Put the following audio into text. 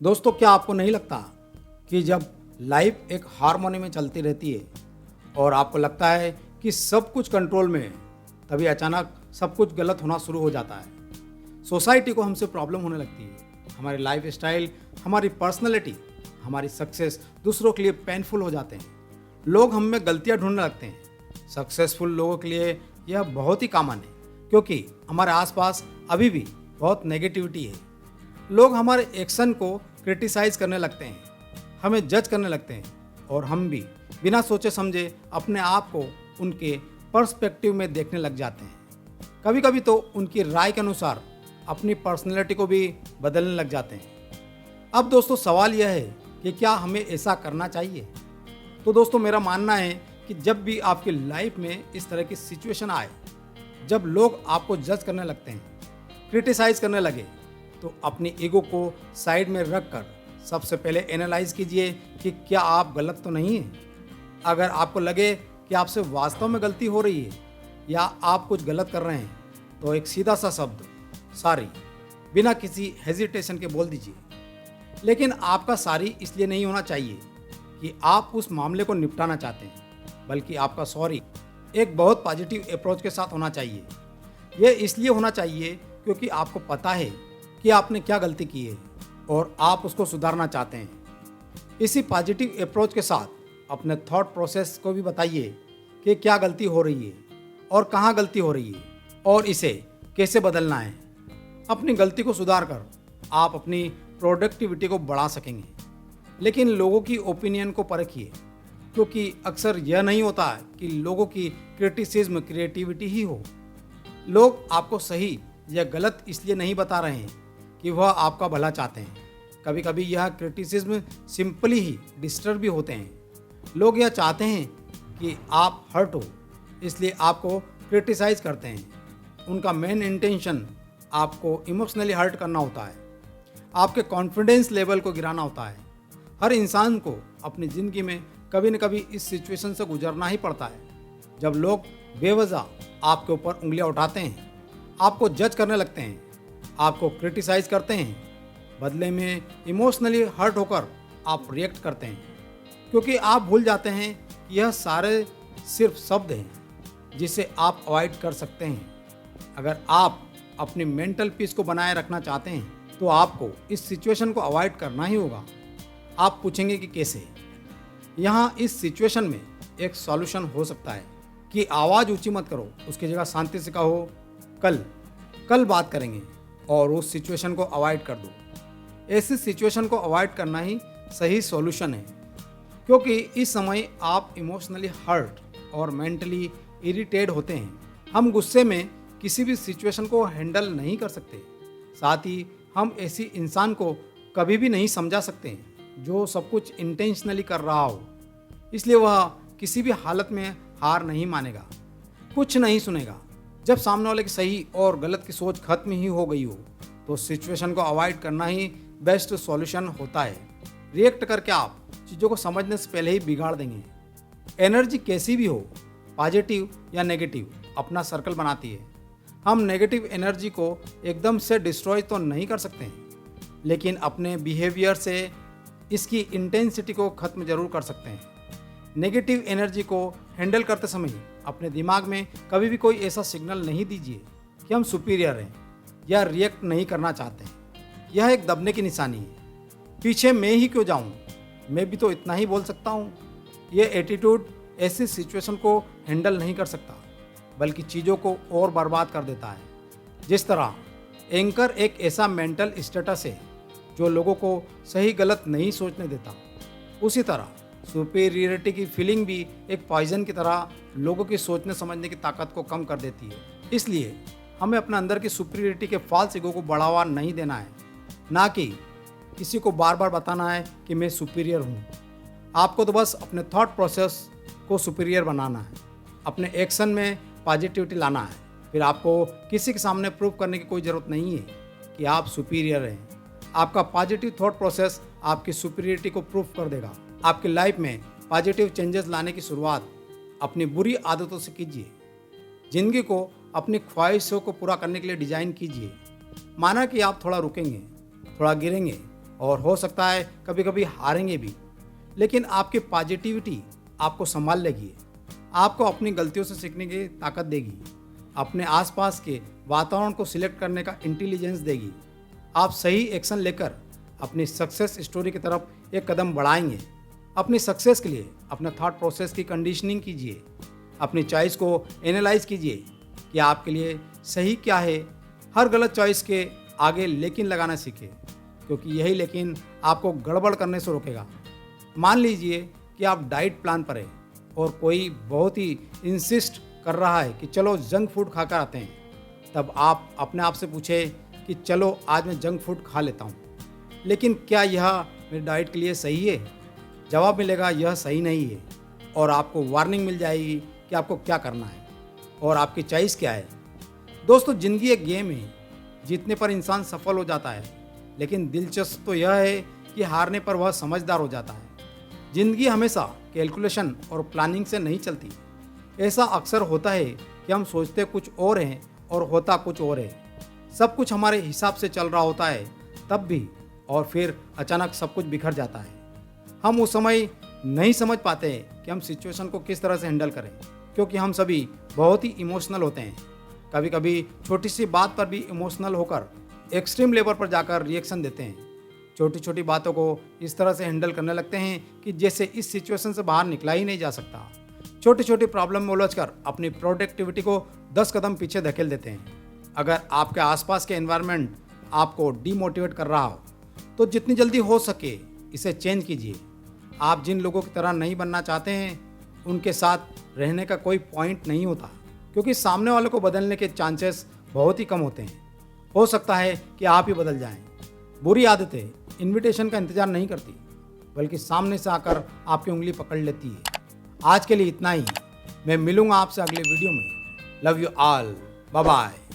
दोस्तों, क्या आपको नहीं लगता कि जब लाइफ एक हार्मोनी में चलती रहती है और आपको लगता है कि सब कुछ कंट्रोल में है, तभी अचानक सब कुछ गलत होना शुरू हो जाता है। सोसाइटी को हमसे प्रॉब्लम होने लगती है, हमारी लाइफ स्टाइल, हमारी पर्सनैलिटी, हमारी सक्सेस दूसरों के लिए पेनफुल हो जाते हैं। लोग हम में गलतियां ढूंढने लगते हैं। सक्सेसफुल लोगों के लिए यह बहुत ही कॉमन है, क्योंकि हमारे आसपास अभी भी बहुत नेगेटिविटी है। लोग हमारे एक्शन को क्रिटिसाइज करने लगते हैं, हमें जज करने लगते हैं, और हम भी बिना सोचे समझे अपने आप को उनके पर्सपेक्टिव में देखने लग जाते हैं। कभी कभी तो उनकी राय के अनुसार अपनी पर्सनैलिटी को भी बदलने लग जाते हैं। अब दोस्तों, सवाल यह है कि क्या हमें ऐसा करना चाहिए? तो दोस्तों, मेरा मानना है कि जब भी आपकी लाइफ में इस तरह की सिचुएशन आए, जब लोग आपको जज करने लगते हैं, क्रिटिसाइज करने लगे, तो अपनी ईगो को साइड में रख कर सबसे पहले एनालाइज कीजिए कि क्या आप गलत तो नहीं हैं। अगर आपको लगे कि आपसे वास्तव में गलती हो रही है या आप कुछ गलत कर रहे हैं, तो एक सीधा सा शब्द सॉरी बिना किसी हेजिटेशन के बोल दीजिए। लेकिन आपका सॉरी इसलिए नहीं होना चाहिए कि आप उस मामले को निपटाना चाहते हैं, बल्कि आपका सॉरी एक बहुत पॉजिटिव अप्रोच के साथ होना चाहिए। यह इसलिए होना चाहिए क्योंकि आपको पता है कि आपने क्या गलती की है और आप उसको सुधारना चाहते हैं। इसी पॉजिटिव अप्रोच के साथ अपने थॉट प्रोसेस को भी बताइए कि क्या गलती हो रही है और कहाँ गलती हो रही है और इसे कैसे बदलना है। अपनी गलती को सुधार कर आप अपनी प्रोडक्टिविटी को बढ़ा सकेंगे। लेकिन लोगों की ओपिनियन को परखिए, क्योंकि अक्सर यह नहीं होता कि लोगों की क्रिटिसिज्म क्रिएटिविटी ही हो। लोग आपको सही या गलत इसलिए नहीं बता रहे हैं कि वह आपका भला चाहते हैं। कभी कभी यह क्रिटिसिज्म सिंपली ही डिस्टर्ब भी होते हैं। लोग यह चाहते हैं कि आप हर्ट हो, इसलिए आपको क्रिटिसाइज करते हैं। उनका मेन इंटेंशन आपको इमोशनली हर्ट करना होता है, आपके कॉन्फिडेंस लेवल को गिराना होता है। हर इंसान को अपनी ज़िंदगी में कभी न कभी इस सिचुएशन से गुजरना ही पड़ता है, जब लोग बेवजह आपके ऊपर उंगलियां उठाते हैं, आपको जज करने लगते हैं, आपको क्रिटिसाइज करते हैं। बदले में इमोशनली हर्ट होकर आप रिएक्ट करते हैं, क्योंकि आप भूल जाते हैं कि यह सारे सिर्फ शब्द हैं जिसे आप अवॉइड कर सकते हैं। अगर आप अपनी मेंटल पीस को बनाए रखना चाहते हैं, तो आपको इस सिचुएशन को अवॉइड करना ही होगा। आप पूछेंगे कि कैसे? यहाँ इस सिचुएशन में एक सॉल्यूशन हो सकता है कि आवाज़ ऊंची मत करो, उसकी जगह शांति से कहो कल बात करेंगे, और उस सिचुएशन को अवॉइड कर दो। ऐसी सिचुएशन को अवॉइड करना ही सही सॉल्यूशन है, क्योंकि इस समय आप इमोशनली हर्ट और मेंटली इरिटेट होते हैं। हम गुस्से में किसी भी सिचुएशन को हैंडल नहीं कर सकते। साथ ही हम ऐसी इंसान को कभी भी नहीं समझा सकते जो सब कुछ इंटेंशनली कर रहा हो। इसलिए वह किसी भी हालत में हार नहीं मानेगा, कुछ नहीं सुनेगा। जब सामने वाले की सही और गलत की सोच खत्म ही हो गई हो, तो सिचुएशन को अवॉइड करना ही बेस्ट सॉल्यूशन होता है। रिएक्ट करके आप चीज़ों को समझने से पहले ही बिगाड़ देंगे। एनर्जी कैसी भी हो, पॉजिटिव या नेगेटिव, अपना सर्कल बनाती है। हम नेगेटिव एनर्जी को एकदम से डिस्ट्रॉय तो नहीं कर सकते हैं, लेकिन अपने बिहेवियर से इसकी इंटेंसिटी को ख़त्म जरूर कर सकते हैं। नेगेटिव एनर्जी को हैंडल करते समय अपने दिमाग में कभी भी कोई ऐसा सिग्नल नहीं दीजिए कि हम सुपीरियर हैं या रिएक्ट नहीं करना चाहते हैं। यह एक दबने की निशानी है। पीछे मैं ही क्यों जाऊं, मैं भी तो इतना ही बोल सकता हूं। यह एटीट्यूड ऐसी सिचुएशन को हैंडल नहीं कर सकता, बल्कि चीज़ों को और बर्बाद कर देता है। जिस तरह एंकर एक ऐसा मेंटल स्टेटस है जो लोगों को सही गलत नहीं सोचने देता, उसी तरह सुपीरियरिटी की फीलिंग भी एक पॉइजन की तरह लोगों की सोचने समझने की ताकत को कम कर देती है। इसलिए हमें अपने अंदर की सुपीरियरिटी के फॉल्स ईगो को बढ़ावा नहीं देना है, ना कि किसी को बार बार बताना है कि मैं सुपीरियर हूँ। आपको तो बस अपने थॉट प्रोसेस को सुपीरियर बनाना है, अपने एक्शन में पॉजिटिविटी लाना है। फिर आपको किसी के सामने प्रूव करने की कोई ज़रूरत नहीं है कि आप सुपीरियर हैं। आपका पॉजिटिव थॉट प्रोसेस आपकी सुपीरियरिटी को प्रूव कर देगा। आपकी लाइफ में पॉजिटिव चेंजेस लाने की शुरुआत अपनी बुरी आदतों से कीजिए। ज़िंदगी को अपनी ख्वाहिशों को पूरा करने के लिए डिज़ाइन कीजिए। माना कि आप थोड़ा रुकेंगे, थोड़ा गिरेंगे, और हो सकता है कभी कभी हारेंगे भी, लेकिन आपकी पॉजिटिविटी आपको संभाल लेगी, आपको अपनी गलतियों से सीखने की ताकत देगी, अपने आसपास के वातावरण को सिलेक्ट करने का इंटेलिजेंस देगी। आप सही एक्शन लेकर अपनी सक्सेस स्टोरी की तरफ एक कदम बढ़ाएंगे। अपनी सक्सेस के लिए अपने थॉट प्रोसेस की कंडीशनिंग कीजिए, अपनी चॉइस को एनालाइज कीजिए कि आपके लिए सही क्या है। हर गलत चॉइस के आगे लेकिन लगाना सीखें, क्योंकि यही लेकिन आपको गड़बड़ करने से रोकेगा। मान लीजिए कि आप डाइट प्लान पर हैं और कोई बहुत ही इंसिस्ट कर रहा है कि चलो जंक फूड खाकर आते हैं, तब आप अपने आप से पूछें कि चलो आज मैं जंक फूड खा लेता हूँ, लेकिन क्या यह मेरी डाइट के लिए सही है? जवाब मिलेगा यह सही नहीं है, और आपको वार्निंग मिल जाएगी कि आपको क्या करना है और आपकी चॉइस क्या है। दोस्तों, ज़िंदगी एक गेम है, जीतने पर इंसान सफल हो जाता है, लेकिन दिलचस्प तो यह है कि हारने पर वह समझदार हो जाता है। ज़िंदगी हमेशा कैलकुलेशन और प्लानिंग से नहीं चलती। ऐसा अक्सर होता है कि हम सोचते कुछ और हैं और होता कुछ और है। सब कुछ हमारे हिसाब से चल रहा होता है तब भी, और फिर अचानक सब कुछ बिखर जाता है। हम उस समय नहीं समझ पाते कि हम सिचुएशन को किस तरह से हैंडल करें, क्योंकि हम सभी बहुत ही इमोशनल होते हैं। कभी कभी छोटी सी बात पर भी इमोशनल होकर एक्सट्रीम लेवल पर जाकर रिएक्शन देते हैं। छोटी छोटी बातों को इस तरह से हैंडल करने लगते हैं कि जैसे इस सिचुएशन से बाहर निकला ही नहीं जा सकता। छोटी छोटी प्रॉब्लम में उलझकर अपनी प्रोडक्टिविटी को 10 कदम पीछे धकेल देते हैं। अगर आपके आसपास के एनवायरनमेंट आपको डीमोटिवेट कर रहा हो, तो जितनी जल्दी हो सके इसे चेंज कीजिए। आप जिन लोगों की तरह नहीं बनना चाहते हैं, उनके साथ रहने का कोई पॉइंट नहीं होता, क्योंकि सामने वाले को बदलने के चांसेस बहुत ही कम होते हैं। हो सकता है कि आप ही बदल जाएं। बुरी आदतें इनविटेशन का इंतजार नहीं करती, बल्कि सामने से आकर आपकी उंगली पकड़ लेती है। आज के लिए इतना ही। मैं मिलूंगा आपसे अगले वीडियो में। Love you all. Bye bye.